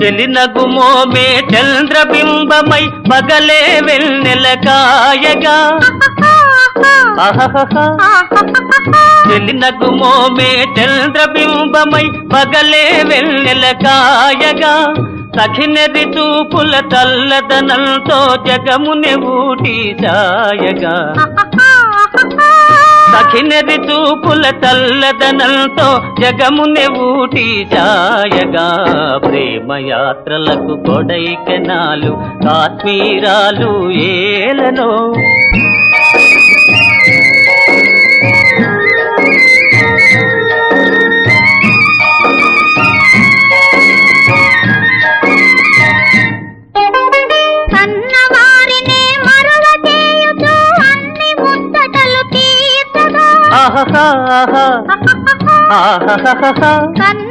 చెలినగుమోమే చంద్రబింబమై పగలే వెన్నెల కాయగా చెలినగుమోమే చంద్రబింబమై పగలే వెన్నెల కాయగా సఖినెరి చూపుల చల్లదనంతో జగముని ఊటి సాయగా సఖినెరి చూపుల చల్లదనంతో జగముని ఊటి సాయగా ప్రేమయాత్రలకు కొడైకెనాలు కాశ్మీరాలు ఏలనో కన్న